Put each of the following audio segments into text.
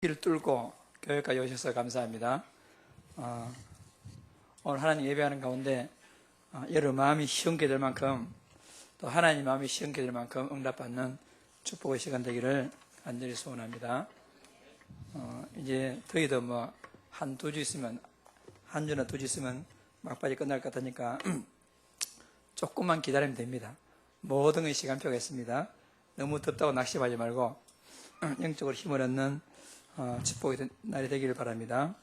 길을 뚫고 교회까지 오셔서 감사합니다. 오늘 하나님 예배하는 가운데 여러분 마음이 시원케 될 만큼 또 하나님 마음이 시원케 될 만큼 응답받는 축복의 시간 되기를 간절히 소원합니다. 이제 더위도 뭐 한 주 있으면 막바지 끝날 것 같으니까 조금만 기다리면 됩니다. 모든 의 시간표가 있습니다. 너무 덥다고 낙심하지 말고 영적으로 힘을 얻는 축복의 날이 되기를 바랍니다.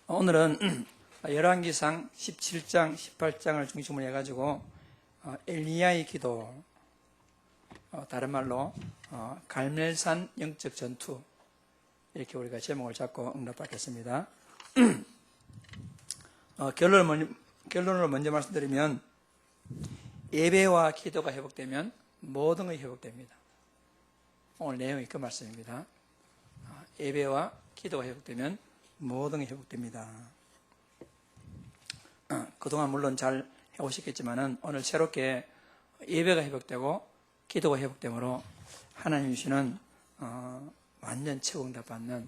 오늘은 열왕기상 17장, 18장을 중심으로 해가지고 엘리야의 기도, 다른 말로 갈멜산 영적 전투, 이렇게 우리가 제목을 잡고 응답받겠습니다. 결론을 먼저 말씀드리면 예배와 기도가 회복되면 모든 것이 회복됩니다. 오늘 내용이 그 말씀입니다. 예배와 기도가 회복되면 모든 게 회복됩니다. 그동안 물론 잘 해오셨겠지만은 오늘 새롭게 예배가 회복되고 기도가 회복되므로 하나님 주시는 완전 최고 응답받는,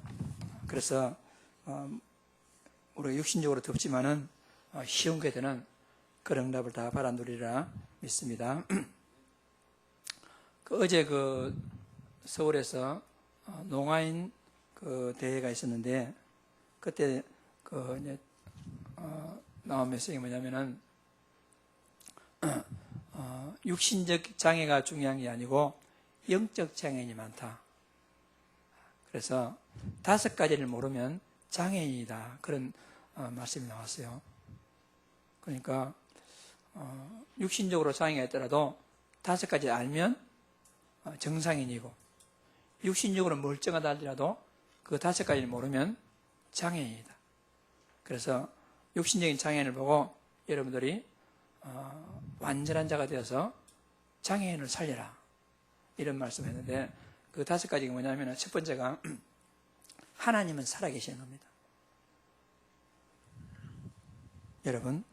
그래서 우리가 육신적으로 덥지만은 쉬운 게 되는 그런 응답을 다 바라누리라 믿습니다. 어제 서울에서 농아인 대회가 있었는데, 그때 나온 메시지가 뭐냐면은 육신적 장애가 중요한 게 아니고 영적 장애인이 많다. 그래서 5가지를 모르면 장애인이다, 그런 말씀이 나왔어요. 그러니까 육신적으로 장애가 있더라도 5가지 알면 정상인이고, 육신적으로 멀쩡하다 하더라도 그 5가지를 모르면 장애인이다. 그래서 육신적인 장애인을 보고 여러분들이 완전한 자가 되어서 장애인을 살려라, 이런 말씀을 했는데, 그 5가지가 뭐냐면, 첫 번째가 하나님은 살아계시는 겁니다. 여러분,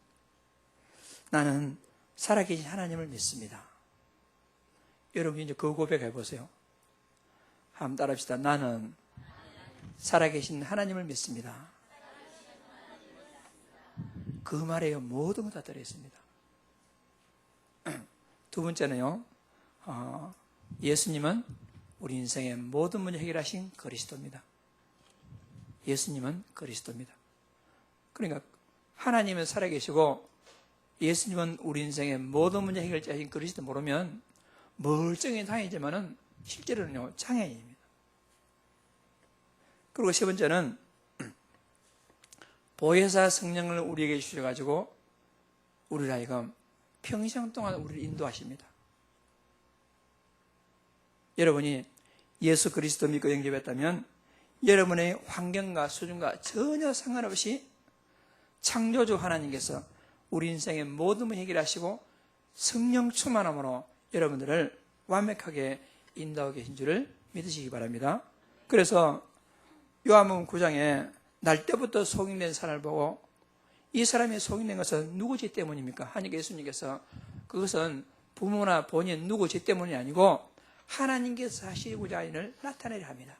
나는 살아계신 하나님을 믿습니다. 여러분 이제 그 고백해 보세요. 한번 따라합시다. 나는 살아계신 하나님을 믿습니다. 그 말에 모든 것 다 들어있습니다. 두 번째는요, 예수님은 우리 인생의 모든 문제 해결하신 그리스도입니다. 예수님은 그리스도입니다. 그러니까 하나님은 살아계시고 예수님은 우리 인생의 모든 문제 해결자신 그리스도 모르면 멀쩡히 다니지만은 실제로는요, 장애인입니다. 그리고 세 번째는 보혜사 성령을 우리에게 주셔가지고 우리를 하여금 평생 동안 우리를 인도하십니다. 여러분이 예수 그리스도 믿고 영접했다면 여러분의 환경과 수준과 전혀 상관없이 창조주 하나님께서 우리 인생의 모든 문제 해결하시고 성령 충만함으로 여러분들을 완벽하게 인도하고 계신 줄을 믿으시기 바랍니다. 그래서 요한복음 9장에 날 때부터 속인된 사람을 보고, 이 사람이 속인된 것은 누구 죄 때문입니까? 하니까 예수님께서 그것은 부모나 본인 누구 죄 때문이 아니고 하나님께서 하시고자 하는 일을 나타내려 합니다.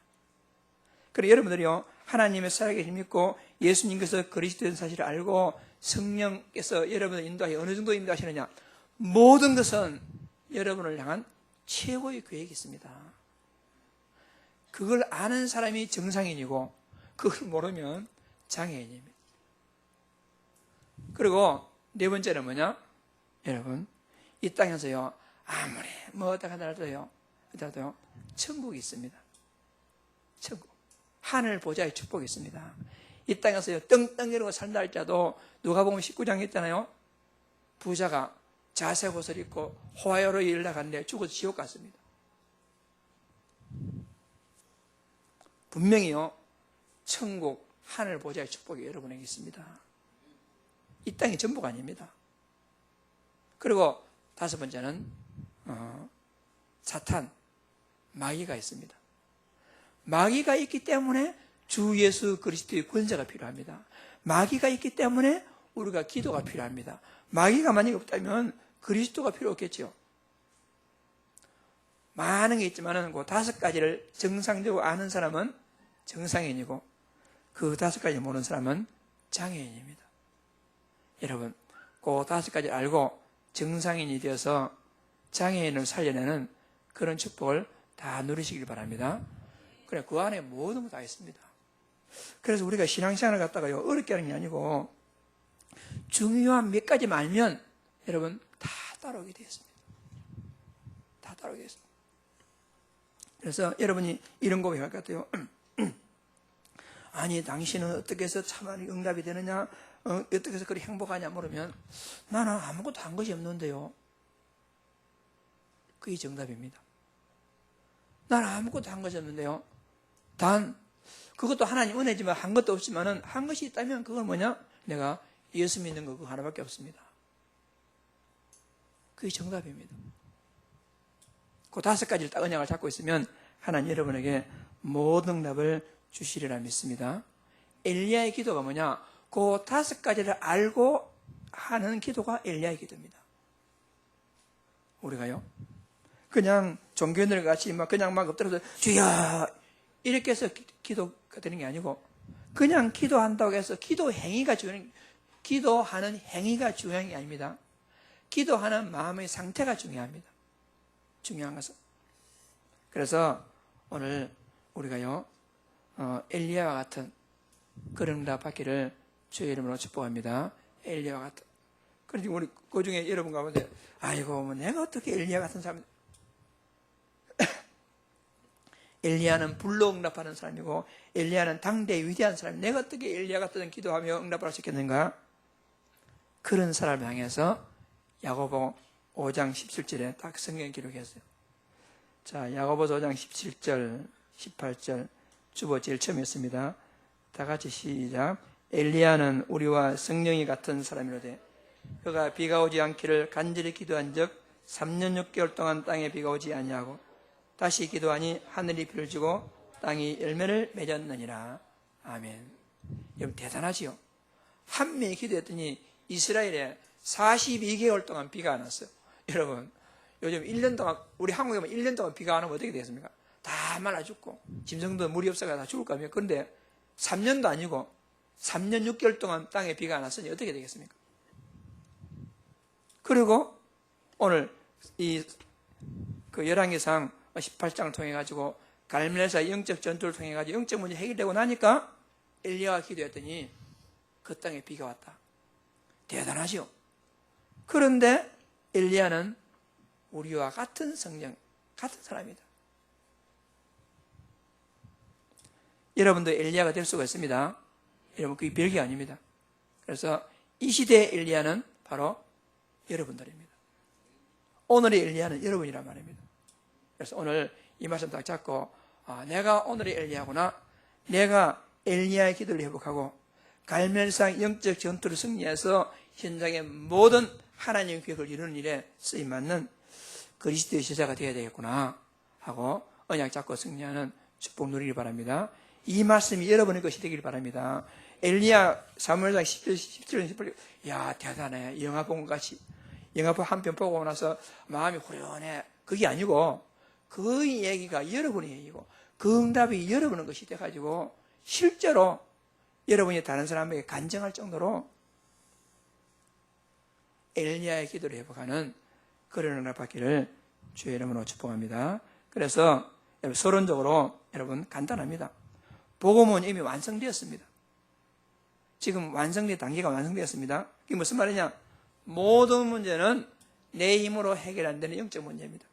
그래서 여러분들이요, 하나님의 살아계심 믿고 예수님께서 그리스도인 사실을 알고 성령께서 여러분을 인도하여 어느 정도 인도하시느냐, 모든 것은 여러분을 향한 최고의 계획이 있습니다. 그걸 아는 사람이 정상인이고 그걸 모르면 장애인입니다. 그리고 네 번째는 뭐냐? 여러분, 이 땅에서요, 아무리 뭐다 하더라도요, 천국이 있습니다. 천국, 하늘 보좌의 축복이 있습니다. 이 땅에서요, 떵떵거리고 산다 할지라도 누가복음 19장에 있잖아요. 부자가 자색 옷을 입고 호화요로 일을 나갔는데 죽어서 지옥 갔습니다. 분명히요, 천국, 하늘 보좌의 축복이 여러분에게 있습니다. 이 땅이 전부가 아닙니다. 그리고 5번째는 사탄, 마귀가 있습니다. 마귀가 있기 때문에 주 예수 그리스도의 권세가 필요합니다. 마귀가 있기 때문에 우리가 기도가 필요합니다. 마귀가 만약에 없다면 그리스도가 필요 없겠죠. 많은 게 있지만은 그 5가지를 정상적으로 아는 사람은 정상인이고 그 5가지 모르는 사람은 장애인입니다. 여러분, 그 5가지 알고 정상인이 되어서 장애인을 살려내는 그런 축복을 다 누리시길 바랍니다. 그래, 그 안에 모든 거 다 있습니다. 그래서 우리가 신앙생활을 갖다가요, 어렵게 하는 게 아니고 중요한 몇 가지만 알면 여러분 다 따라오게 되었습니다. 다 따라오게 되었습니다. 그래서 여러분이 이런 고백할 것 같아요. 아니, 당신은 어떻게 해서 참만이 응답이 되느냐, 어떻게 해서 그리 행복하냐 물으면 나는 아무것도 한 것이 없는데요. 그게 정답입니다. 나는 아무것도 한 것이 없는데요. 단 그것도 하나님 은혜지만 한 것도 없지만은 한 것이 있다면 그건 뭐냐? 내가 예수 믿는 거 그거 하나밖에 없습니다. 그게 정답입니다. 그 5가지를 딱 언약을 잡고 있으면 하나님 여러분에게 모든 응답을 주시리라 믿습니다. 엘리야의 기도가 뭐냐? 그 5가지를 알고 하는 기도가 엘리야의 기도입니다. 우리가요, 그냥 종교인들 같이 그냥 막 엎드려서 주여 이렇게 해서 기도가 되는 게 아니고, 그냥 기도한다고 해서 기도하는 행위가 중요한 게 아닙니다. 기도하는 마음의 상태가 중요합니다. 중요한 것은. 그래서 오늘 우리가요, 엘리야와 같은 그런 응답 받기를 주의 이름으로 축복합니다. 엘리야와 같은. 그런데 우리 그 중에 여러분 가운데 아이고 뭐 내가 어떻게 엘리야 같은 사람. 엘리야는 불로 응답하는 사람이고 엘리야는 당대의 위대한 사람. 내가 어떻게 엘리야 같은 기도하며 응답할 수 있겠는가? 그런 사람을 향해서 야고보 5장 17절에 딱 성경에 기록했어요. 자, 야고보서 5장 17절 18절 주보 제일 처음에 했습니다. 다 같이 시작. 엘리야는 우리와 성령이 같은 사람이로되 그가 비가 오지 않기를 간절히 기도한 적 3년 6개월 동안 땅에 비가 오지 아니하고 다시 기도하니 하늘이 비를 주고 땅이 열매를 맺었느니라. 아멘. 여러분 대단하지요. 한 명이 기도했더니 이스라엘에 42개월 동안 비가 안 왔어요. 여러분 요즘 1년 동안, 우리 한국에 1년 동안 비가 안 오면 어떻게 되겠습니까? 다 말라 죽고 짐승도 물이 없어가 다 죽을 거 아니에요. 그런데 3년도 아니고 3년 6개월 동안 땅에 비가 안 왔으니 어떻게 되겠습니까? 그리고 오늘 열왕기상 18장을 통해 가지고 갈멜에서 영적 전투를 통해 가지고 영적 문제 해결되고 나니까 엘리야가 기도했더니 그 땅에 비가 왔다. 대단하죠. 그런데 엘리야는 우리와 같은 성령, 같은 사람이다. 여러분도 엘리야가 될 수가 있습니다. 여러분 그게 별게 아닙니다. 그래서 이 시대의 엘리야는 바로 여러분들입니다. 오늘의 엘리야는 여러분이란 말입니다. 그래서 오늘 이 말씀 딱 잡고 내가 오늘의 엘리야구나. 내가 엘리야의 기도를 회복하고 갈멜상 영적 전투를 승리해서 현장의 모든 하나님의 계획을 이루는 일에 쓰임받는 그리스도의 제자가 되어야 되겠구나 하고 언약 잡고 승리하는 축복 누리길 바랍니다. 이 말씀이 여러분의 것이 되길 바랍니다. 엘리야 사무엘상 17절 18절 야 대단해. 영화 본 것 같이. 영화 한 편 보고 나서 마음이 후련해. 그게 아니고 그 얘기가 여러분의 얘기고 그 응답이 여러분의 것이 돼가지고 실제로 여러분이 다른 사람에게 간증할 정도로 엘리야의 기도를 회복하는 그런 응답 받기를 주의 이름으로 축복합니다. 그래서 서론적으로 여러분 간단합니다. 복음은 이미 완성되었습니다. 지금 완성된 단계가 완성되었습니다. 이게 무슨 말이냐? 모든 문제는 내 힘으로 해결 안 되는 영적 문제입니다.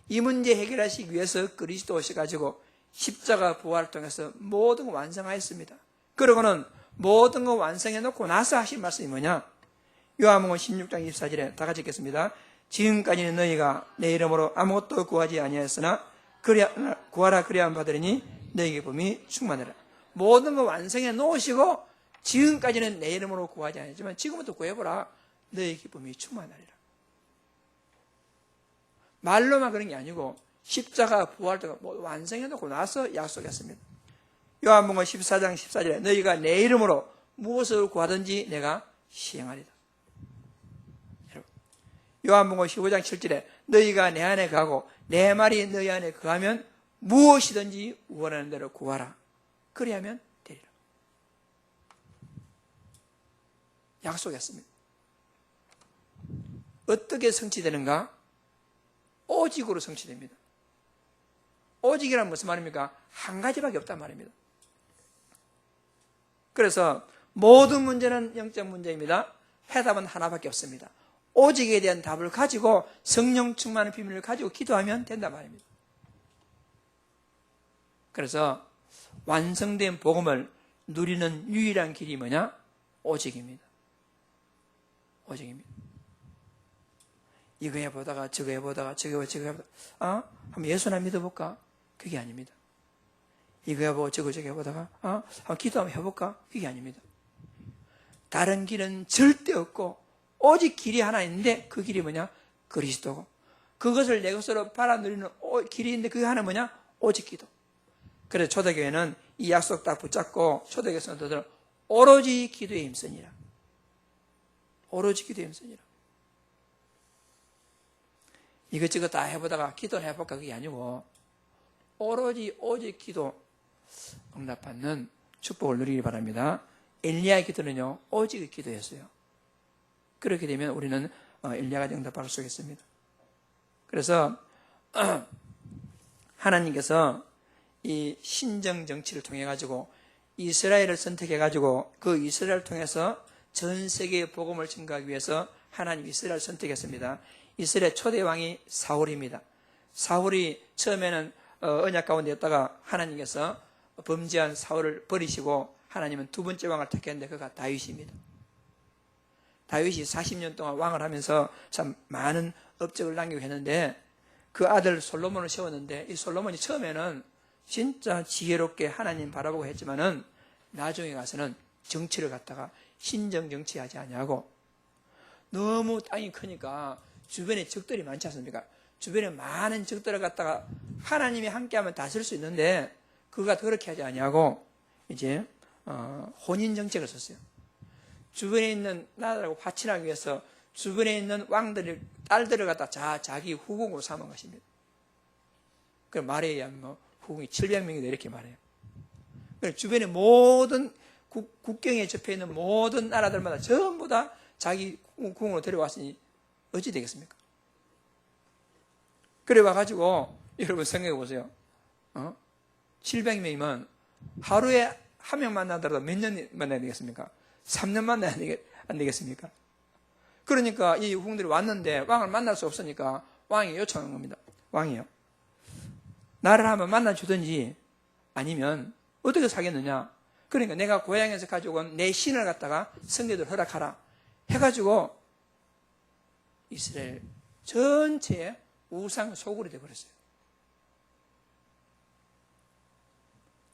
이 문제 해결하시기 위해서 그리스도 오셔가지고 십자가 부활을 통해서 모든 걸 완성하였습니다. 그러고는 모든 걸 완성해놓고 나서 하신 말씀이 뭐냐? 요한복음 16장 24절에 다 같이 읽겠습니다. 지금까지는 너희가 내 이름으로 아무것도 구하지 아니하였으나 구하라 그리하면 받으리니 너희에게 복이 충만하라. 모든 걸 완성해 놓으시고 지금까지는 내 이름으로 구하지 않았지만 지금부터 구해보라. 너희 기쁨이 충만하리라. 말로만 그런 게 아니고 십자가 부활도 완성해놓고 나서 약속했습니다. 요한복음 14장 14절에 너희가 내 이름으로 무엇을 구하든지 내가 시행하리라. 요한복음 15장 7절에 너희가 내 안에 거하고 내 말이 너희 안에 거하면 무엇이든지 원하는 대로 구하라. 그리하면 되리라. 약속했습니다. 어떻게 성취되는가? 오직으로 성취됩니다. 오직이란 무슨 말입니까? 한 가지밖에 없단 말입니다. 그래서 모든 문제는 영적 문제입니다. 해답은 하나밖에 없습니다. 오직에 대한 답을 가지고 성령 충만의 비밀을 가지고 기도하면 된단 말입니다. 그래서 완성된 복음을 누리는 유일한 길이 뭐냐? 오직입니다. 오직입니다. 이거 해보다가 저거 해보다가 저거 해보다가 한번 예수나 믿어볼까? 그게 아닙니다. 이거 해보고 저거 해보다가 한번 기도 한번 해볼까? 그게 아닙니다. 다른 길은 절대 없고 오직 길이 하나 있는데 그 길이 뭐냐? 그리스도고 그것을 내 것으로 팔아 누리는 길이 있는데 그게 하나 뭐냐? 오직 기도. 그래서 초대교회는 이 약속 딱 붙잡고 초대교회 성도들은 오로지 기도에 힘쓰니라. 오로지 기도에 힘쓰니라. 이것저것 다 해보다가 기도를 해볼까? 그게 아니고 오로지 오직 기도 응답받는 축복을 누리기 바랍니다. 엘리야의 기도는요 오직의 기도였어요. 그렇게 되면 우리는 엘리야가 응답받을 수 있습니다. 그래서 하나님께서 이 신정 정치를 통해 가지고 이스라엘을 선택해 가지고 그 이스라엘을 통해서 전 세계의 복음을 증거하기 위해서 하나님 이스라엘을 선택했습니다. 이스라엘 초대 왕이 사울입니다. 사울이 처음에는 언약 가운데 있다가 하나님께서 범죄한 사울을 버리시고 하나님은 두 번째 왕을 택했는데 그가 다윗입니다. 다윗이 40년 동안 왕을 하면서 참 많은 업적을 남기고 했는데 그 아들 솔로몬을 세웠는데 이 솔로몬이 처음에는 진짜 지혜롭게 하나님 바라보고 했지만은 나중에 가서는 정치를 갖다가 신정 정치하지 아니하고 너무 땅이 크니까 주변에 적들이 많지 않습니까? 주변에 많은 적들을 갖다가 하나님이 함께하면 다스릴 수 있는데 그가 그렇게 하지 아니하고 이제 혼인 정책을 썼어요. 주변에 있는 나라하고 화친하기 위해서 주변에 있는 왕들의 딸들을 갖다 자기 후궁으로 삼은 것입니다. 그 말에 의하면 후궁이 700명이다 이렇게 말해요. 주변에 모든 국경에 접해 있는 모든 나라들마다 전부 다 자기 궁으로 데려왔으니 어찌 되겠습니까? 그래 와가지고 여러분 생각해 보세요. 700명이면 하루에 한 명 만나더라도 몇 년 만나야 되겠습니까? 3년 만나야 안 되겠습니까? 그러니까 이 후궁들이 왔는데 왕을 만날 수 없으니까 왕이 요청한 겁니다. 왕이요. 나를 한번 만나주든지 아니면 어떻게 사겠느냐. 그러니까 내가 고향에서 가져온 내 신을 갖다가 성계들 허락하라 해가지고 이스라엘 전체에 우상 소굴이 되어버렸어요.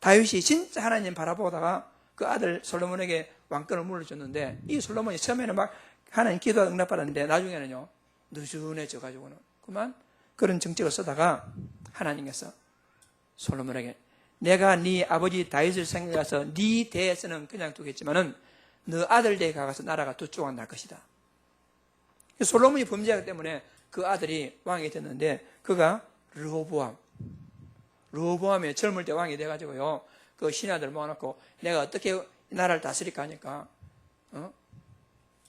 다윗이 진짜 하나님 바라보다가 그 아들 솔로몬에게 왕권을 물려줬는데 이 솔로몬이 처음에는 막 하나님 기도가 응답받았는데 나중에는요 느슨해져 가지고는 그만 그런 정책을 쓰다가 하나님께서 솔로몬에게 내가 네 아버지 다윗을 생각해서 네 대에서는 그냥 두겠지만은 너 아들 대에 가서 나라가 두 조각 날 것이다. 솔로몬이 범죄하기 때문에 그 아들이 왕이 됐는데 그가 르호보암이 젊을 때 왕이 돼가지고요 그 신하들 모아놓고 내가 어떻게 나라를 다스릴까 하니까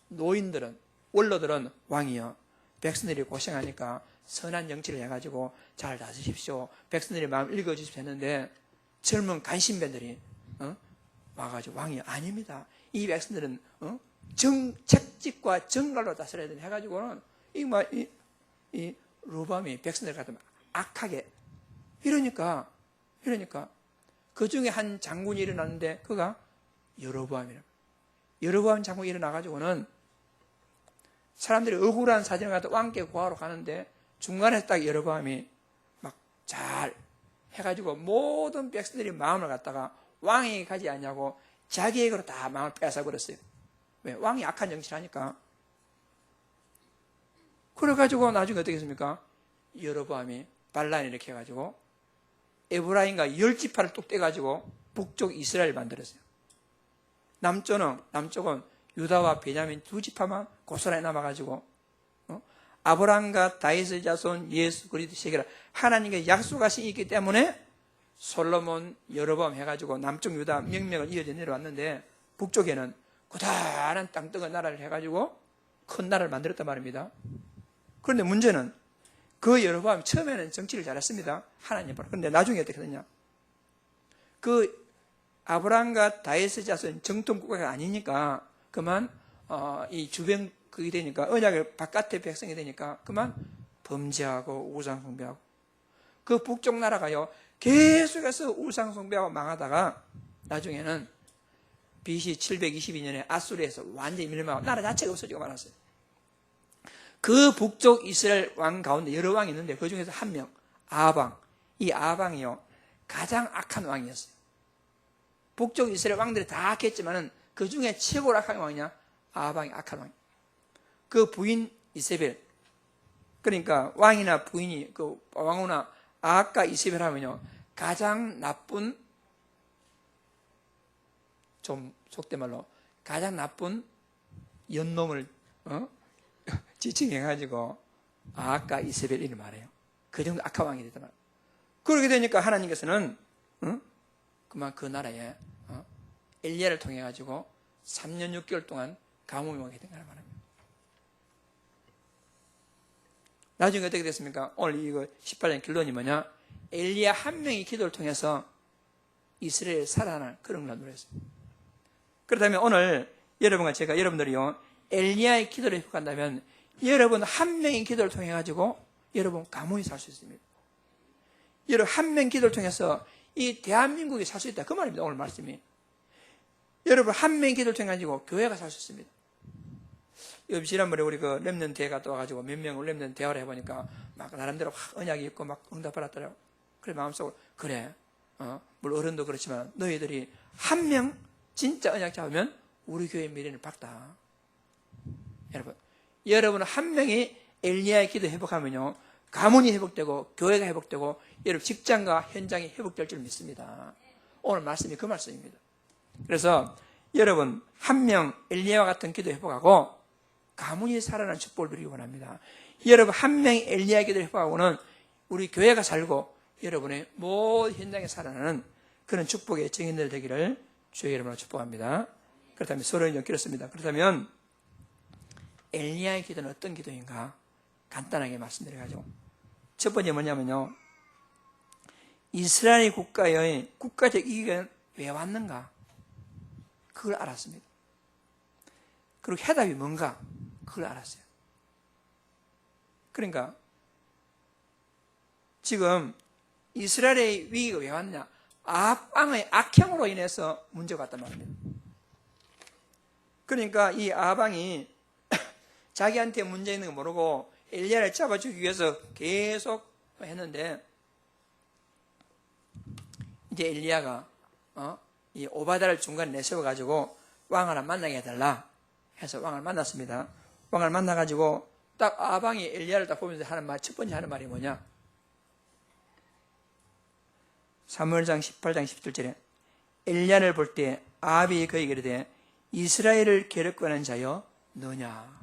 노인들은 원로들은 왕이요 백성들이 고생하니까 선한 정치를 해가지고 잘 다스십시오. 백성들이 마음 읽어주십시오 했는데 젊은 간신배들이 와가지고 왕이 아닙니다. 이 백성들은 책직과 정갈로 다스려야 된다 해가지고는 이 르호보암이 백성들 갖다 악하게 이러니까 그 중에 한 장군이 일어났는데 그가 여로보암이라. 여로보암 장군이 일어나가지고는 사람들이 억울한 사정을 갖다 왕께 구하러 가는데 중간에 딱 여로보암이 막 잘 해가지고 모든 백성들이 마음을 갖다가 왕에게 가지 않냐고 자기에게로 다 마음을 뺏어버렸어요. 왜? 왕이 악한 정치를 하니까. 그래가지고 나중에 어떻게 했습니까? 여로보암이 반란을 일으켜 가지고 에브라임과 10지파를 뚝 떼가지고 북쪽 이스라엘을 만들었어요. 남쪽은 유다와 베냐민 2지파만 고스란히 남아가지고 아브라함과 다윗의 자손 예수 그리스도 세계라 하나님께 약속하신 있기 때문에 솔로몬, 여로보암 해가지고 남쪽 유다 명령을 이어져 내려왔는데 북쪽에는 고다란 땅덩어 나라를 해가지고 큰 나라를 만들었단 말입니다. 그런데 문제는 그 여로보암 처음에는 정치를 잘했습니다. 하나님 앞으로. 그런데 나중에 어떻게 됐냐? 그 아브라함과 다윗의 자손 정통 국가가 아니니까 그만 이 주변 그게 되니까 언약을 바깥의 백성이 되니까 그만 범죄하고 우상 숭배하고 그 북쪽 나라가요 계속해서 우상 숭배하고 망하다가 나중에는 BC 722년에 아수르에서 완전히 멸망하고 나라 자체가 없어지고 말았어요. 그 북쪽 이스라엘 왕 가운데 여러 왕이 있는데 그 중에서 한 명 아방, 이 아방이요 가장 악한 왕이었어요. 북쪽 이스라엘 왕들이 다 악했지만은 그 중에 최고로 악한 왕이냐? 아방이 악한 왕. 그 부인 이세벨, 그러니까 왕이나 부인이 그 왕후나 아합과 이세벨 하면요 가장 나쁜, 좀 속된 말로 가장 나쁜 연놈을 지칭해가지고 아합과 이세벨 이를 말해요. 그 정도 악한 왕이 됐단 말이에요. 그렇게 되니까 하나님께서는 그만 그 나라에 엘리야를 통해 가지고 3년 6개월 동안 가뭄이 오게 된 거란 말입니다. 나중에 어떻게 됐습니까? 오늘 이거 18년 결론이 뭐냐? 엘리야 한 명의 기도를 통해서 이스라엘 살아날 그런 걸 누렸어요. 그렇다면 오늘 여러분과 제가 여러분들이요 엘리야의 기도를 회복한다면 여러분 한 명의 기도를 통해 가지고 여러분 가문이 살 수 있습니다. 여러분 한 명 기도를 통해서 이 대한민국이 살 수 있다 그 말입니다. 오늘 말씀이. 여러분 한 명의 기도를 통해 가지고 교회가 살 수 있습니다. 지난번에 우리 그 렘넌트 대회 갔다 와가지고 몇 명을 렘넌트 대화를 해보니까 막 나름대로 언약이 있고 막 응답 받았더라고. 그래 마음속으로 그래 물론 어른도 그렇지만 너희들이 한 명 진짜 언약 잡으면 우리 교회 미래는 밝다. 여러분 한 명이 엘리야의 기도 회복하면요 가문이 회복되고 교회가 회복되고 여러분 직장과 현장이 회복될 줄 믿습니다. 오늘 말씀이 그 말씀입니다. 그래서 여러분 한 명 엘리야와 같은 기도 회복하고 가문이 살아나는 축복을 누리기 원합니다. 여러분 한 명이 엘리야의 기도 회복하고는 우리 교회가 살고 여러분의 모든 현장에 살아나는 그런 축복의 증인들 되기를 주의 이름으로 축복합니다. 그렇다면 서로 엮이었습니다. 그렇다면 엘리야의 기도는 어떤 기도인가? 간단하게 말씀드려가지고 첫 번째 뭐냐면요 이스라엘 국가의 국가적 이익은 왜 왔는가? 그걸 알았습니다. 그리고 해답이 뭔가? 그걸 알았어요. 그러니까 지금 이스라엘의 위기가 왜 왔냐? 아합 왕의 악행으로 인해서 문제가 왔단 말입니다. 그러니까 이 아합 왕이 자기한테 문제 있는 거 모르고 엘리야를 잡아주기 위해서 계속 했는데 이제 엘리야가 이 오바다를 중간에 내세워가지고 왕을 하나 만나게 해달라 해서 왕을 만났습니다. 왕을 만나가지고 딱 아방이 엘리야를 딱 보면서 하는 말, 첫 번째 하는 말이 뭐냐? 사무엘상 18장 17절에 엘리야를 볼 때 아합이 그에게 이르되 이스라엘을 괴롭게 자여 너냐?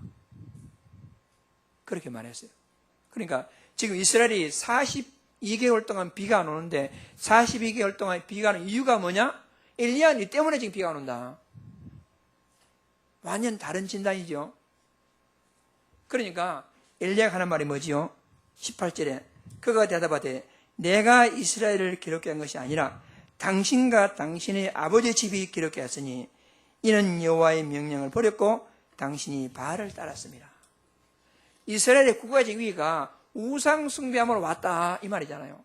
그렇게 말했어요. 그러니까 지금 이스라엘이 42개월 동안 비가 안 오는데 42개월 동안 비가 오는 이유가 뭐냐? 엘리야 니 때문에 지금 비가 안 온다. 완전 다른 진단이죠. 그러니까 엘리야가 하는 말이 뭐지요? 18절에 그가 대답하되 내가 이스라엘을 괴롭게 한 것이 아니라 당신과 당신의 아버지 집이 괴롭게 하였으니 이는 여호와의 명령을 버렸고 당신이 바알을 따랐습니다. 이스라엘의 국가적 위기가 우상 숭배함으로 왔다 이 말이잖아요.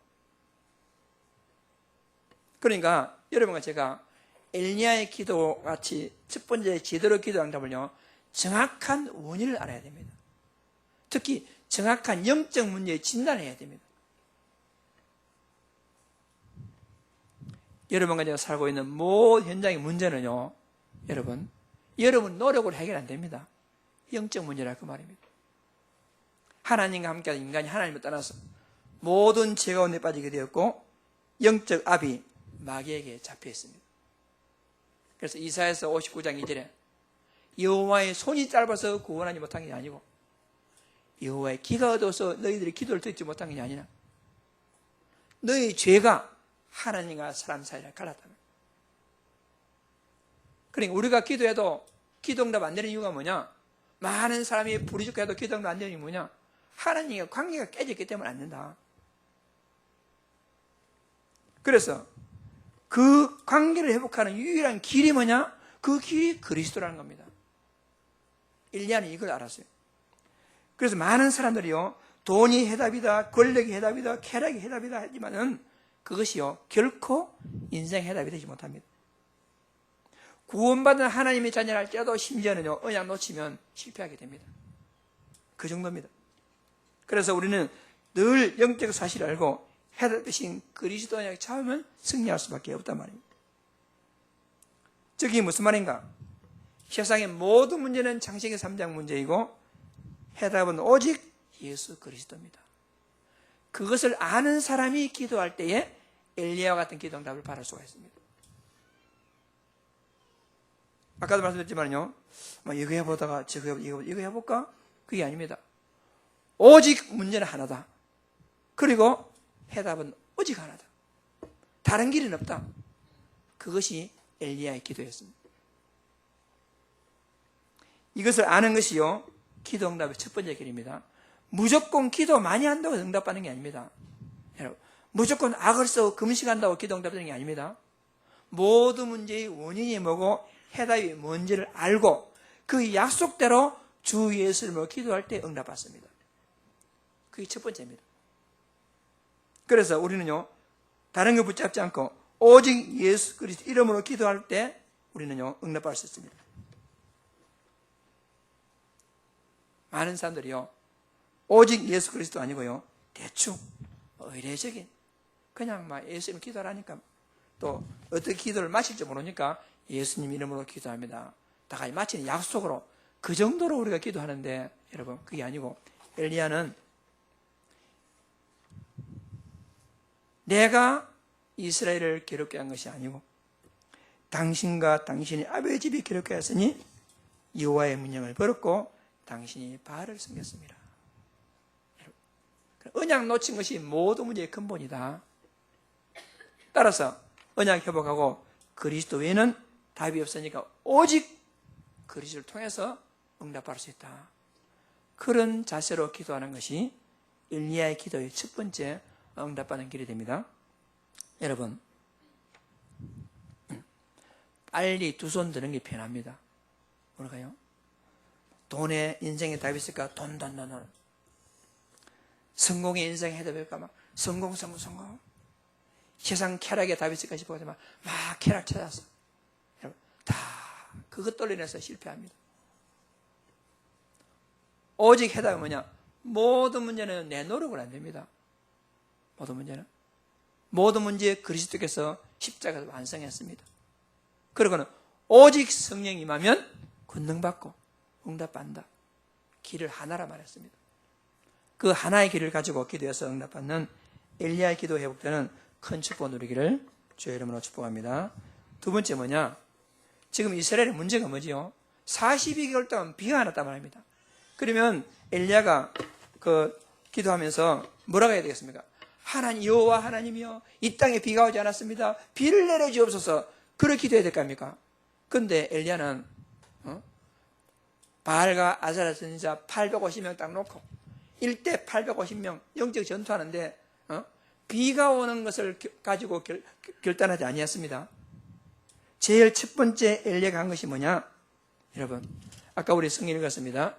그러니까 여러분과 제가 엘리야의 기도 같이 첫 번째 제대로 기도한다면요 정확한 원인을 알아야 됩니다. 특히 정확한 영적 문제의 진단을 해야 됩니다. 여러분과 제가 살고 있는 모든 현장의 문제는요 여러분 노력으로 해결 안 됩니다. 영적 문제라 그 말입니다. 하나님과 함께하는 인간이 하나님을 떠나서 모든 죄 가운데 빠지게 되었고 영적 압이 마귀에게 잡혀 있습니다. 그래서 이사야서 59장 2절에 여호와의 손이 짧아서 구원하지 못한 게 아니고 여호와의 귀가 어두워서 너희들이 기도를 듣지 못한 게 아니라 너희 죄가 하나님과 사람 사이를 갈랐다는 거예요. 그러니까 우리가 기도해도 기도응답 안 되는 이유가 뭐냐? 많은 사람이 부르짖고 기도응답 안 되는 이유가 뭐냐? 하나님과 관계가 깨졌기 때문에 안 된다. 그래서 그 관계를 회복하는 유일한 길이 뭐냐? 그 길이 그리스도라는 겁니다. 엘리야는 이걸 알았어요. 그래서 많은 사람들이요, 돈이 해답이다, 권력이 해답이다, 쾌락이 해답이다 하지만은 그것이요, 결코 인생 해답이 되지 못합니다. 구원받은 하나님의 자녀를 할지라도 심지어는요, 언약 놓치면 실패하게 됩니다. 그 정도입니다. 그래서 우리는 늘 영적 사실을 알고 해답 대신 그리스도 언약을 찾으면 승리할 수밖에 없단 말입니다. 즉, 이 무슨 말인가? 세상의 모든 문제는 창세기 3장 문제이고 해답은 오직 예수 그리스도입니다. 그것을 아는 사람이 기도할 때에 엘리야와 같은 기도응답을 받을 수가 있습니다. 아까도 말씀드렸지만요, 이거 해보다가 이거 해볼까? 그게 아닙니다. 오직 문제는 하나다. 그리고 해답은 오직 하나다. 다른 길은 없다. 그것이 엘리야의 기도였습니다. 이것을 아는 것이요, 기도응답의 첫 번째 길입니다. 무조건 기도 많이 한다고 응답받는 게 아닙니다. 여러분, 무조건 악을 쓰고 금식한다고 기도응답되는 게 아닙니다. 모든 문제의 원인이 뭐고 해답이 뭔지를 알고 그 약속대로 주 예수를 기도할 때 응답받습니다. 그게 첫 번째입니다. 그래서 우리는요, 다른 거 붙잡지 않고 오직 예수 그리스도 이름으로 기도할 때 우리는요, 응답받을 수 있습니다. 많은 사람들이요, 오직 예수 그리스도 아니고요, 대충 의례적인 그냥 예수님 기도하라니까, 또 어떻게 기도를 마칠지 모르니까 예수님 이름으로 기도합니다. 다 같이 마치는 약속으로, 그 정도로 우리가 기도하는데, 여러분, 그게 아니고 엘리야는 내가 이스라엘을 괴롭게 한 것이 아니고 당신과 당신의 아버지 집이 괴롭게 하였으니 여호와의 문명을 버렸고 당신이 바알을 섬겼습니다. 언약 놓친 것이 모든 문제의 근본이다. 따라서 언약 회복하고 그리스도 외에는 답이 없으니까 오직 그리스도를 통해서 응답받을 수 있다. 그런 자세로 기도하는 것이 엘리야의 기도의 첫 번째 응답받는 길이 됩니다. 여러분, 빨리 두 손 드는 게 편합니다. 뭘까요? 돈에 인생에 답이 있을까? 돈. 성공의 인생에 해답일까? 성공. 세상 쾌락에 답이 있을까 싶어서 막 쾌락 찾았어. 여러분, 다 그것 떨려내서 실패합니다. 오직 해답은 뭐냐? 모든 문제는 내 노력은 안 됩니다. 모든 문제에 그리스도께서 십자가를 완성했습니다. 그러고는 오직 성령이 임하면 권능받고 응답받는다. 길을 하나라 말했습니다. 그 하나의 길을 가지고 기도해서 응답받는 엘리야의 기도 회복되는 큰 축복 누리기를 주의 이름으로 축복합니다. 두 번째 뭐냐? 지금 이스라엘의 문제가 뭐지요? 42개월 동안 비가 안 왔단 말입니다. 그러면 엘리야가 기도하면서 뭐라고 해야 되겠습니까? 하나님, 여호와 하나님이여, 이 땅에 비가 오지 않았습니다. 비를 내려주옵소서. 그렇게 기도해야 될 거 아닙니까? 근데 엘리야는 바알과 아세라 선지자 850명 딱 놓고 1대 850명 영적 전투하는데 비가 오는 것을 가지고 결단하지 아니했습니다. 제일 첫 번째 엘리야가 한 것이 뭐냐? 여러분, 아까 우리 성경 읽었습니다.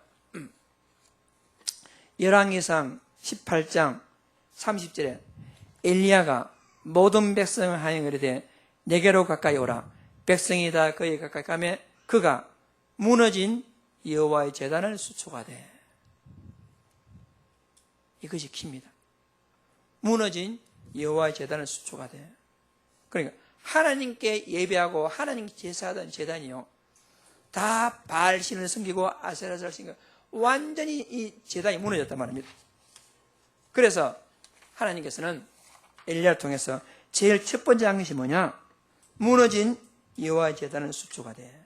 열왕기상 18장 30절에 엘리야가 모든 백성을 하여 이르되 내게로 가까이 오라. 백성이 다 그에 가까이 가며 그가 무너진 여호와의 제단을 수초하되. 이것이 킵니다. 무너진 여호와의 제단을 수초하되. 그러니까 하나님께 예배하고 하나님께 제사하던 제단이요, 다 바알 신을 섬기고 아세라를 섬기고 완전히 이 제단이 무너졌단 말입니다. 그래서 하나님께서는 엘리야를 통해서 제일 첫 번째 한 것이 뭐냐? 무너진 여호와의 제단을 수초하되.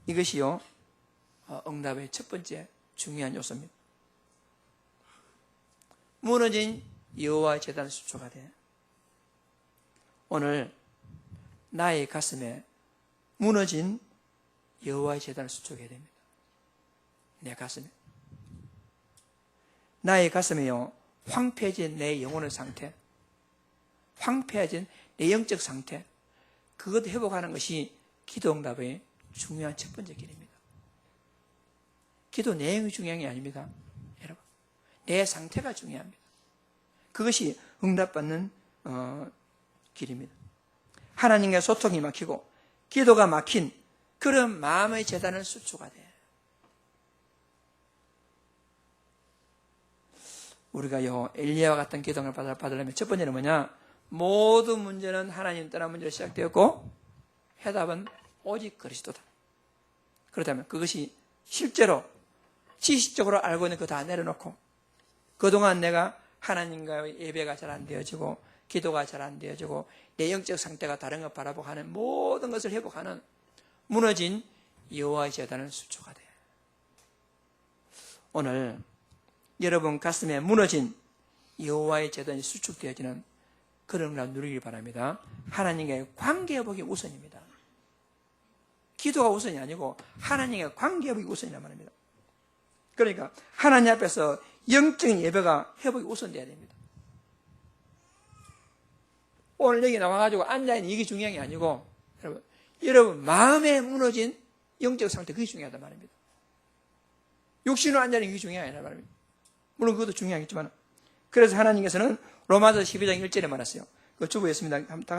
이것이요, 응답의 첫 번째 중요한 요소입니다. 무너진 여호와의 제단을 수초하되. 오늘 나의 가슴에 무너진 여호와의 제단을 수축해야 됩니다. 내 가슴에. 나의 가슴에요, 황폐해진 내 영혼의 상태, 황폐해진 내 영적 상태, 그것도 회복하는 것이 기도 응답의 중요한 첫 번째 길입니다. 기도 내용이 중요한 게 아닙니다. 여러분, 내 상태가 중요합니다. 그것이 응답받는 길입니다. 하나님과 소통이 막히고 기도가 막힌 그런 마음의 재단을 수축하되, 우리가요 엘리야와 같은 기도를 받으려면 첫 번째는 뭐냐? 모든 문제는 하나님 떠난 문제로 시작되었고 해답은 오직 그리스도다. 그렇다면 그것이 실제로 지식적으로 알고 있는 거 다 내려놓고, 그동안 내가 하나님과의 예배가 잘 안 되어지고 기도가 잘 안 되어지고 내 영적 상태가 다른 것 바라보고 하는 모든 것을 회복하는 무너진 여호와의 제단을 수축하되, 오늘 여러분 가슴에 무너진 여호와의 제단이 수축되어지는 그런 날 누리길 바랍니다. 하나님과의 관계회복이 우선입니다. 기도가 우선이 아니고 하나님과의 관계회복이 우선이란 말입니다. 그러니까 하나님 앞에서 영적인 예배가 회복이 우선돼야 됩니다. 오늘 여기 나와가지고 앉아있는 이게 중요한 게 아니고, 여러분 마음에 무너진 영적 상태, 그게 중요하단 말입니다. 육신으로 앉아있는 게 중요한 게 아니란 말입니다. 물론 그것도 중요하겠지만, 그래서 하나님께서는 로마서 12장 1절에 말했어요. 그거 주부였습니다. 한번 다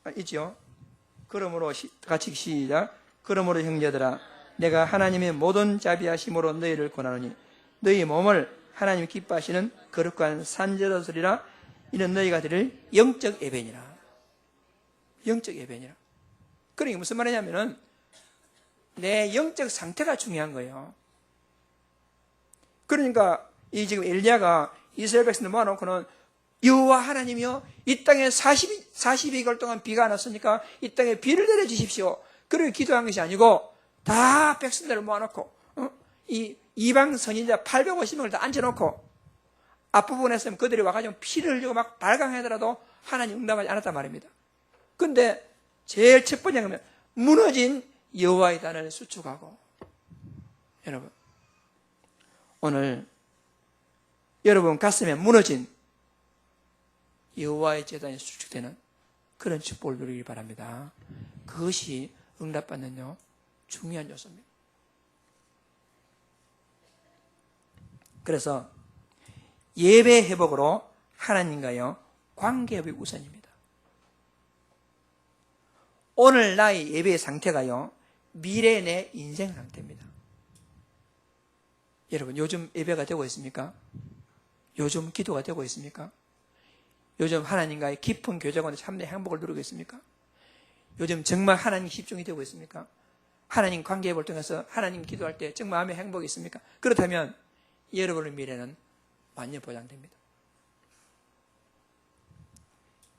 같이 있죠. 그러므로 같이 시작. 그러므로 형제들아, 내가 하나님의 모든 자비하심으로 너희를 권하노니 너희 몸을 하나님이 기뻐하시는 거룩한 산제로 드리라. 이는 너희가 드릴 영적 예배니라. 영적 예배니라. 그러니까 무슨 말이냐면은 내 영적 상태가 중요한 거예요. 그러니까 이 지금 엘리야가 이스라엘 백성들 모아놓고는 여호와 하나님이요, 이 땅에 42개월 동안 비가 안 왔으니까 이 땅에 비를 내려주십시오. 그렇게 기도한 것이 아니고 다 백성들을 모아놓고 이 이방 선인자 850명을 다 앉혀놓고 앞부분에 있으면 그들이 와가지고 피를 흘리고 막 발광하더라도 하나님 응답하지 않았단 말입니다. 근데 제일 첫 번째 보면 무너진 여호와의 단을 수축하고, 여러분 오늘 여러분 가슴에 무너진 여호와의 제단이 수축되는 그런 축복을 누리기 바랍니다. 그것이 응답받는 중요한 요소입니다. 그래서 예배 회복으로 하나님과요 관계회복이 우선입니다. 오늘 나의 예배의 상태가요 미래의 내 인생 상태입니다. 여러분 요즘 예배가 되고 있습니까? 요즘 기도가 되고 있습니까? 요즘 하나님과의 깊은 교제관에 참된 행복을 누리고 있습니까? 요즘 정말 하나님 집중이 되고 있습니까? 하나님 관계회복을 통해서 하나님 기도할 때 정말 마음의 행복이 있습니까? 그렇다면 여러분의 미래는 완전 보장됩니다.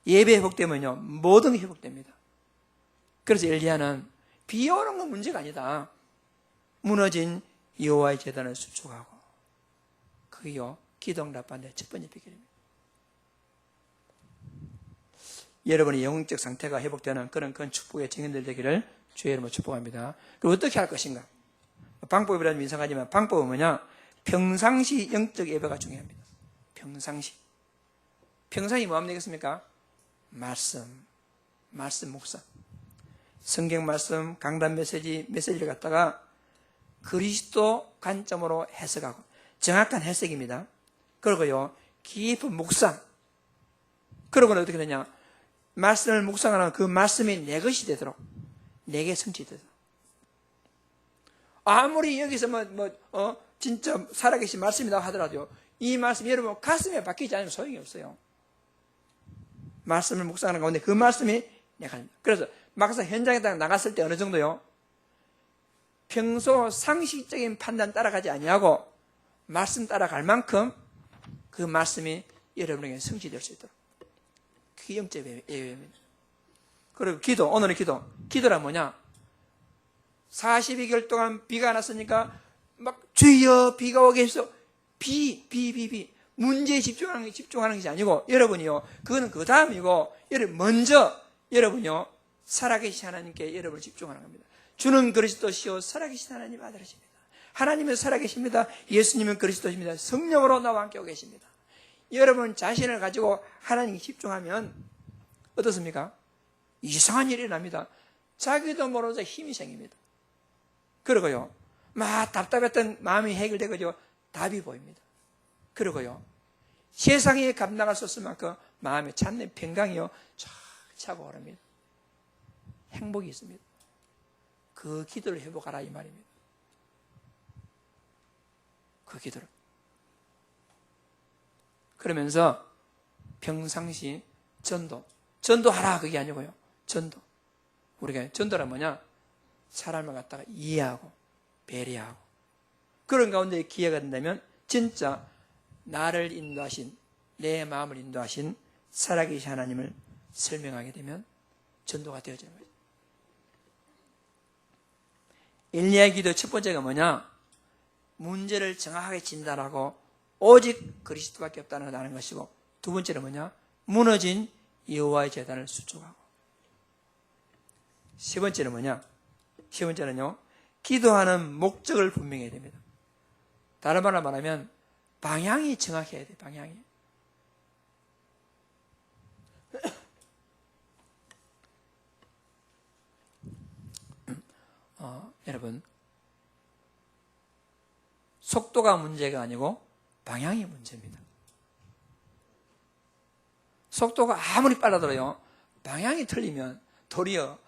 예배 회복되면요 모든 게 회복됩니다. 그래서 엘리야는 비 오는 건 문제가 아니다. 무너진 여호와의 제단을 수축하고, 그게요 기도 응답받는 첫 번째 비결입니다. 여러분의 영적 상태가 회복되는 그런 축복의 증인들 되기를 주의 이름으로 축복합니다. 그럼 어떻게 할 것인가? 방법이라면 이상하지만 방법은 뭐냐? 평상시 영적 예배가 중요합니다. 평상시 뭐 하면 되겠습니까? 말씀 묵상, 성경 말씀, 강단 메시지를 갖다가 그리스도 관점으로 해석하고, 정확한 해석입니다. 그리고요 깊은 묵상. 그러고는 어떻게 되냐? 말씀을 묵상하는 그 말씀이 내 것이 되도록, 내게 성취되도록. 아무리 여기서 진짜 살아계신 말씀이라고 하더라도 이 말씀이 여러분 가슴에 박히지 않으면 소용이 없어요. 말씀을 묵상하는 가운데 그 말씀이 내가, 그래서 막상 현장에 나갔을 때 어느 정도요 평소 상식적인 판단 따라가지 아니하고 말씀 따라갈 만큼 그 말씀이 여러분에게 성취될 수 있도록, 그게 영적 예배입니다. 그리고 기도, 오늘의 기도란 뭐냐? 42개월 동안 비가 안 왔으니까 막 주여 비가 오게 해서 비 문제에 집중하는 것이 아니고, 여러분이요, 그거는 그 다음이고, 여러분 먼저 여러분이요, 살아계신 하나님께 여러분을 집중하는 겁니다. 주는 그리스도시요 살아계신 하나님 아들이십니다. 하나님은 살아계십니다. 예수님은 그리스도십니다. 성령으로 나와 함께 오고 계십니다. 여러분 자신을 가지고 하나님께 집중하면 어떻습니까? 이상한 일이 납니다. 자기도 모르면서 힘이 생깁니다. 그러고요, 막 답답했던 마음이 해결되고 답이 보입니다. 그러고요, 세상에 감당할 수 없을 만큼 마음에 찾는 평강이요 쫙 차고 오릅니다. 행복이 있습니다. 그 기도를 회복하라 이 말입니다. 그 기도를. 그러면서 평상시 전도하라 그게 아니고요, 전도. 우리가 전도란 뭐냐? 사람을 갖다가 이해하고 배려하고 그런 가운데 기회가 된다면 진짜 나를 인도하신, 내 마음을 인도하신 살아계신 하나님을 설명하게 되면 전도가 되어지는 거죠. 엘리야의 기도 첫 번째가 뭐냐? 문제를 정확하게 진단하고 오직 그리스도밖에 없다는 걸 아는 것이고, 두 번째는 뭐냐? 무너진 여호와의 제단을 수축하고, 세 번째는 뭐냐? 세 번째는요, 기도하는 목적을 분명해야 됩니다. 다른 말로 말하면 방향이 정확해야 돼요. 방향이. 여러분, 속도가 문제가 아니고 방향이 문제입니다. 속도가 아무리 빨라들어요, 방향이 틀리면 도리어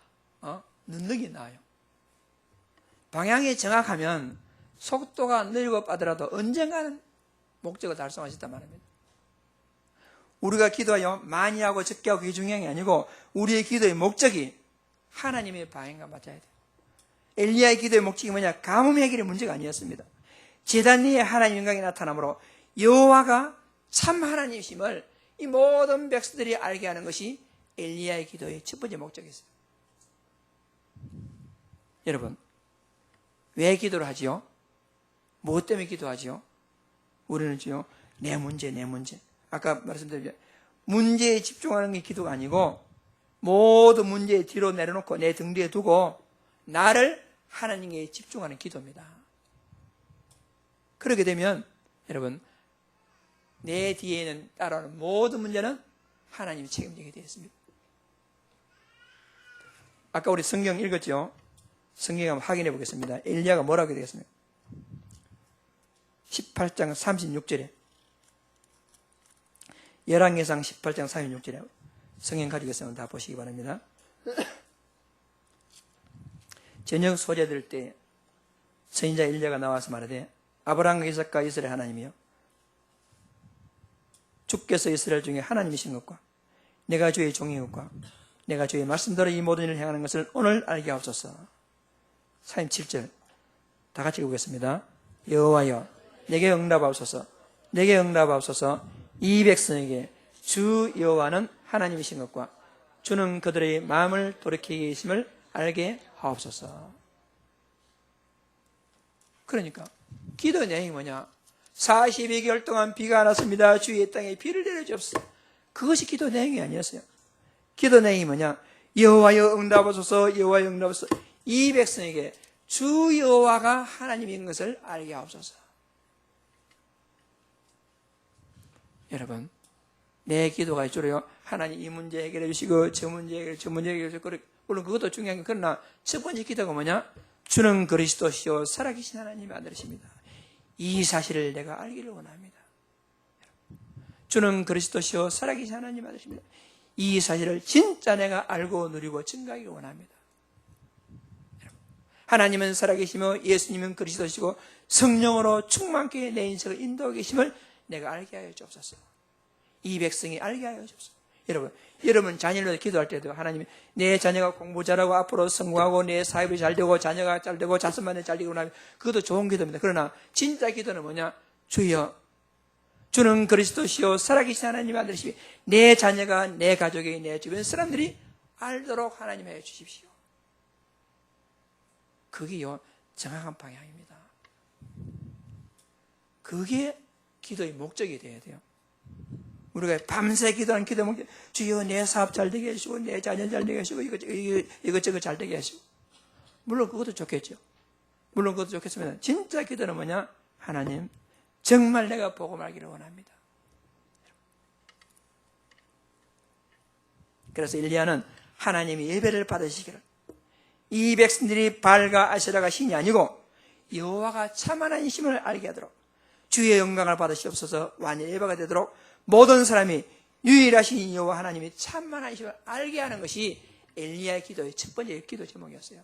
늦는 나아요. 방향이 정확하면 속도가 느리고 빠르더라도 언젠가는 목적을 달성할 수 있단 말입니다. 우리가 기도하여 많이 하고 적게 하고 그게 중요한 게 아니고, 우리의 기도의 목적이 하나님의 방향과 맞아야 돼요. 엘리야의 기도의 목적이 뭐냐? 가뭄 해결의 문제가 아니었습니다. 제단 위에 하나님 영광이 나타나므로 여호와가 참 하나님이심을 이 모든 백성들이 알게 하는 것이 엘리야의 기도의 첫 번째 목적이었어요. 여러분, 왜 기도를 하지요? 무엇 때문에 기도하지요? 우리는요, 내 문제. 아까 말씀드린 문제에 집중하는 게 기도가 아니고, 모든 문제 뒤로 내려놓고 내 등 뒤에 두고 나를 하나님께 집중하는 기도입니다. 그렇게 되면 여러분, 내 뒤에는 따라오는 모든 문제는 하나님이 책임지게 되어 있습니다. 아까 우리 성경 읽었죠? 성경 한번 확인해 보겠습니다. 엘리야가 뭐라고 되겠습니까? 18장 36절에, 열왕기상 18장 36절에 성경 가지고 있으면 다 보시기 바랍니다. 저녁 소재 들 때 선지자 엘리야가 나와서 말하되, 아브라함과 이삭과 이스라엘 하나님이여, 주께서 이스라엘 중에 하나님이신 것과 내가 주의 종인 것과 내가 주의 말씀대로 이 모든 일을 행하는 것을 오늘 알게 하옵소서. 47절 다 같이 보겠습니다. 여호와여, 내게 응답하옵소서. 내게 응답하옵소서. 이 백성에게 주 여호와는 하나님이신 것과 주는 그들의 마음을 돌이키게 계심을 알게 하옵소서. 그러니까 기도의 내용이 뭐냐? 42개월 동안 비가 안 왔습니다. 주의 땅에 비를 내려주옵소서. 그것이 기도 내용이 아니었어요. 기도 내용이 뭐냐? 여호와여 응답하소서. 여호와여 응답하소서. 이 백성에게 주 여호와가 하나님인 것을 알게 하옵소서. 여러분, 내 기도가 주로요, 하나님 이 문제 해결해 주시고 저 문제 해결해 주시고, 물론 그것도 중요한 게, 그러나 첫 번째 기도가 뭐냐? 주는 그리스도시요 살아계신 하나님의 아들이십니다. 이 사실을 내가 알기를 원합니다. 주는 그리스도시요 살아계신 하나님의 아들이십니다. 이 사실을 진짜 내가 알고 누리고 증거하기를 원합니다. 하나님은 살아계시며 예수님은 그리스도시고 성령으로 충만케 내 인생을 인도하고 계심을 내가 알게 하여 주옵소서. 이 백성이 알게 하여 주옵소서. 여러분 자녀를 기도할 때도 하나님이 내 자녀가 공부 잘하고 앞으로 성공하고 내 사업이 잘 되고 자녀가 잘 되고 자손만에 잘 되고 나면 그것도 좋은 기도입니다. 그러나 진짜 기도는 뭐냐? 주여, 주는 그리스도시요 살아계신 하나님의 아들이시니 내 자녀가, 내 가족이, 내 주변 사람들이 알도록 하나님 해 주십시오. 그게요 정확한 방향입니다. 그게 기도의 목적이 되어야 돼요. 우리가 밤새 기도하는 기도 목적, 주여 내 사업 잘 되게 하시고 내 자녀 잘 되게 하시고 이것저것 잘 되게 하시고, 물론 그것도 좋겠죠. 물론 그것도 좋겠지만 진짜 기도는 뭐냐? 하나님 정말 내가 복음 알기를 원합니다. 그래서 엘리야는 하나님이 예배를 받으시기를, 이 백성들이 발과 아세라가 신이 아니고 여호와가 참 하나님이심을 알게 하도록 주의 영광을 받으시옵소서. 완전 예배가 되도록 모든 사람이 유일하신 여호와 하나님이 참 하나님이심을 알게 하는 것이 엘리야의 기도의 첫 번째 기도 제목이었어요.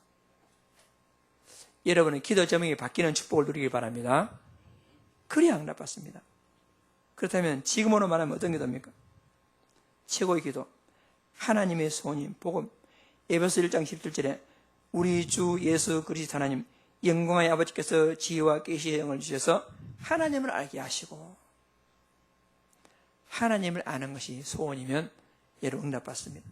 여러분은 기도 제목이 바뀌는 축복을 누리길 바랍니다. 그래야 응답받습니다. 그렇다면 지금으로 말하면 어떤 기도입니까? 최고의 기도, 하나님의 소원인 복음. 에베소 1장 17절에 우리 주 예수 그리스도 하나님 영광의 아버지께서 지혜와 계시의 영을 주셔서 하나님을 알게 하시고, 하나님을 아는 것이 소원이면 여러분 응답받습니다.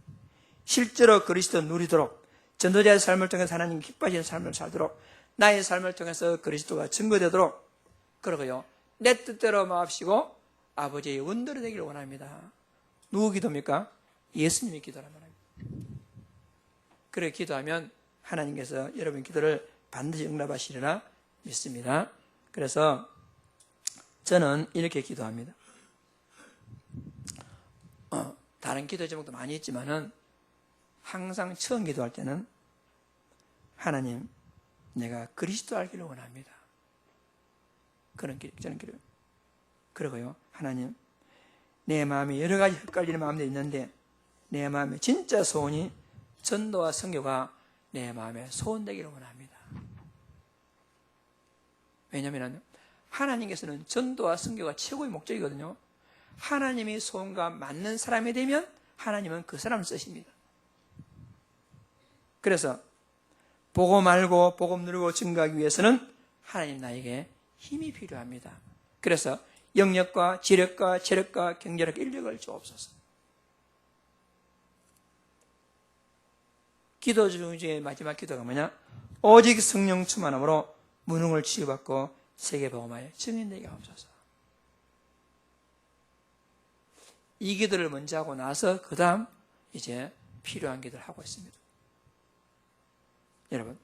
실제로 그리스도 누리도록 전도자의 삶을 통해서 하나님 기뻐하시는 삶을 살도록, 나의 삶을 통해서 그리스도가 증거되도록, 그러고요 내 뜻대로 마옵시고 아버지의 원대로 되기를 원합니다. 누구 기도입니까? 예수님의 기도란 말입니다. 그렇게 기도하면 하나님께서 여러분 기도를 반드시 응답하시리라 믿습니다. 그래서 저는 이렇게 기도합니다. 다른 기도 제목도 많이 있지만은 항상 처음 기도할 때는 하나님 내가 그리스도 알기를 원합니다. 그런 저는 기도. 그러고요 하나님 내 마음에 여러 가지 헷갈리는 마음도 있는데 내 마음에 진짜 소원이 전도와 선교가 내 마음에 소원되기를 원합니다. 왜냐하면 하나님께서는 전도와 선교가 최고의 목적이거든요. 하나님의 소원과 맞는 사람이 되면 하나님은 그 사람을 쓰십니다. 그래서 복음 알고 복음 누리고 증거하기 위해서는 하나님 나에게 힘이 필요합니다. 그래서 영력과 지력과 체력과 경제력과 인력을 주옵소서. 기도 중에 마지막 기도가 뭐냐? 오직 성령 충만함으로 무능을 치유받고 세계복음화에 증인되게 하옵소서. 이 기도를 먼저 하고 나서 그 다음 이제 필요한 기도를 하고 있습니다. 여러분,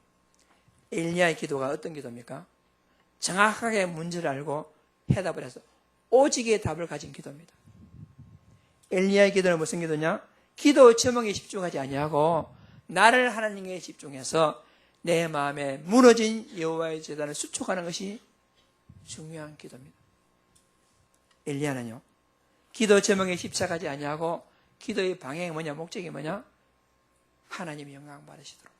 엘리야의 기도가 어떤 기도입니까? 정확하게 문제를 알고 해답을 해서 오직의 답을 가진 기도입니다. 엘리야의 기도는 무슨 기도냐? 기도 제목에 집중하지 아니하고 나를 하나님께 집중해서 내 마음에 무너진 여호와의 제단을 수축하는 것이 중요한 기도입니다. 엘리야는요 기도 제목에 집착하지 아니하고 기도의 방향이 뭐냐, 목적이 뭐냐? 하나님의 영광 받으시도록,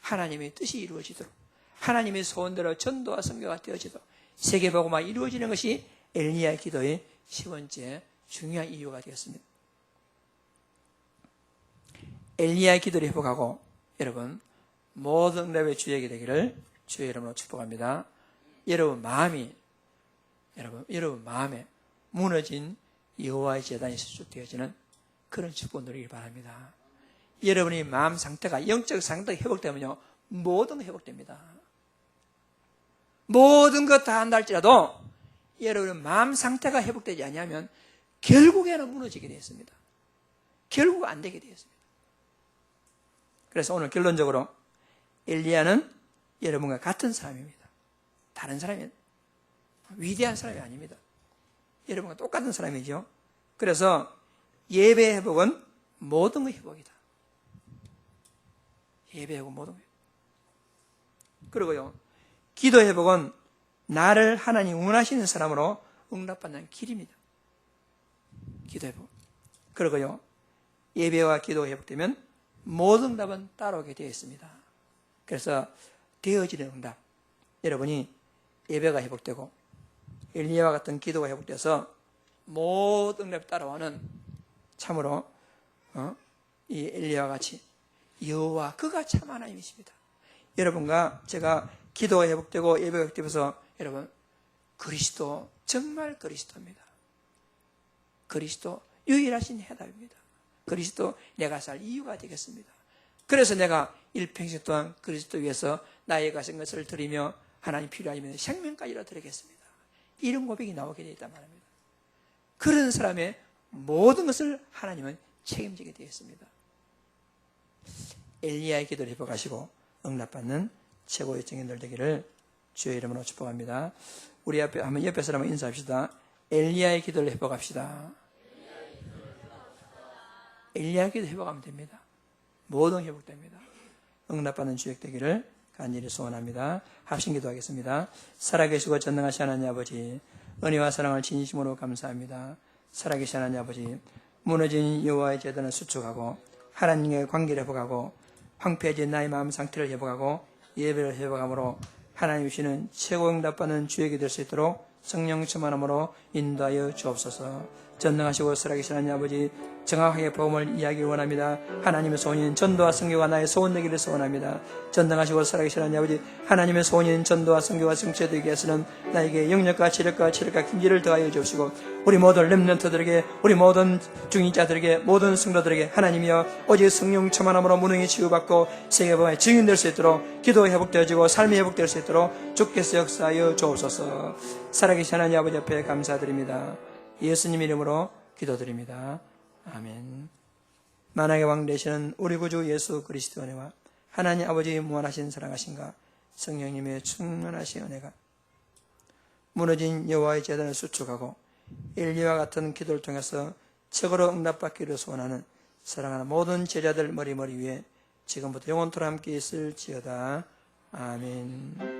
하나님의 뜻이 이루어지도록, 하나님의 소원대로 전도와 선교가 되어지도록 세계복음화 이루어지는 것이 엘리야의 기도의 세 번째 중요한 이유가 되었습니다. 엘리야의 기도를 회복하고 여러분 모든 응답의 주역이 되기를 주의 이름으로 축복합니다. 여러분 마음에 무너진 여호와의 제단이 수축되어지는 그런 축복 누리길 바랍니다. 여러분이 마음 상태가, 영적 상태가 회복되면요 모든 게 회복됩니다. 모든 것 다 한다 할지라도 여러분의 마음 상태가 회복되지 않으면 결국에는 무너지게 되었습니다. 결국 안 되게 되었습니다. 그래서 오늘 결론적으로 엘리야는 여러분과 같은 사람입니다. 다른 사람이 위대한 사람이 아닙니다. 여러분과 똑같은 사람이죠. 그래서 예배 회복은 모든 것 회복이다. 예배 회복은 모든 것. 그리고요 기도 회복은 나를 하나님 원하시는 사람으로 응답받는 길입니다. 기도 회복. 그리고요 예배와 기도 회복되면 모든 응답은 따라오게 되어 있습니다. 그래서 되어지는 응답, 여러분이 예배가 회복되고 엘리야와 같은 기도가 회복돼서 모든 응답이 따라오는 참으로 이 엘리야와 같이 여호와 그가 참 하나님이십니다. 여러분과 제가 기도가 회복되고 예배가 회복되면서 여러분 그리스도 정말 그리스도입니다. 그리스도 유일하신 해답입니다. 그리스도 내가 살 이유가 되겠습니다. 그래서 내가 일평생 동안 그리스도 위해서 나의 가진 것을 드리며 하나님 필요하면 생명까지도 드리겠습니다. 이런 고백이 나오게 되어 있단 말입니다. 그런 사람의 모든 것을 하나님은 책임지게 되어 있습니다. 엘리야의 기도를 회복하시고 응답받는 최고의 증인들 되기를 주의 이름으로 축복합니다. 우리 앞에 한번 옆에 사람 인사합시다. 엘리야의 기도를 회복합시다. 엘리야의 기도 회복하면 됩니다. 모든 회복됩니다. 응답받는 주역 되기를 간절히 소원합니다. 합심 기도하겠습니다. 살아계시고 전능하신 하나님 아버지, 은혜와 사랑을 진심으로 감사합니다. 살아계신 하나님 아버지, 무너진 여호와의 제단을 수축하고 하나님의 관계를 회복하고 황폐해진 나의 마음 상태를 회복하고 예배를 회복함으로 하나님 주시는 최고 응답받는 주역이 될 수 있도록 성령 충만함으로 인도하여 주옵소서. 전능하시고 살아계신 하나님 아버지, 정확하게 복음을 이야기를 원합니다. 하나님의 소원인 전도와 선교가 나의 소원 되기를 소원합니다. 전능하시고 살아계신 하나님 아버지, 하나님의 소원인 전도와 선교가 성취되기 위해서는 나에게 영력과 체력과 힘기를 더하여 주시고 우리 모든 렘넌트들에게, 우리 모든 중직자들에게, 모든 성도들에게 하나님이여 오직 성령 충만함으로 무능히 치유받고 세계복음의 증인될 수 있도록 기도 회복되어지고 삶이 회복될 수 있도록 주께서 역사하여 주옵소서. 살아계신 하나님 아버지 앞에 감사드립니다. 예수님 이름으로 기도드립니다. 아멘. 만왕의 왕 되시는 우리 구주 예수 그리스도의 은혜와 하나님 아버지의 무한하신 사랑하신가 성령님의 충만하신 은혜가 무너진 여호와의 제단을 수축하고 엘리야와 같은 기도를 통해서 최고로 응답받기를 소원하는 사랑하는 모든 제자들 머리 위에 지금부터 영원토록 함께 있을지어다. 아멘.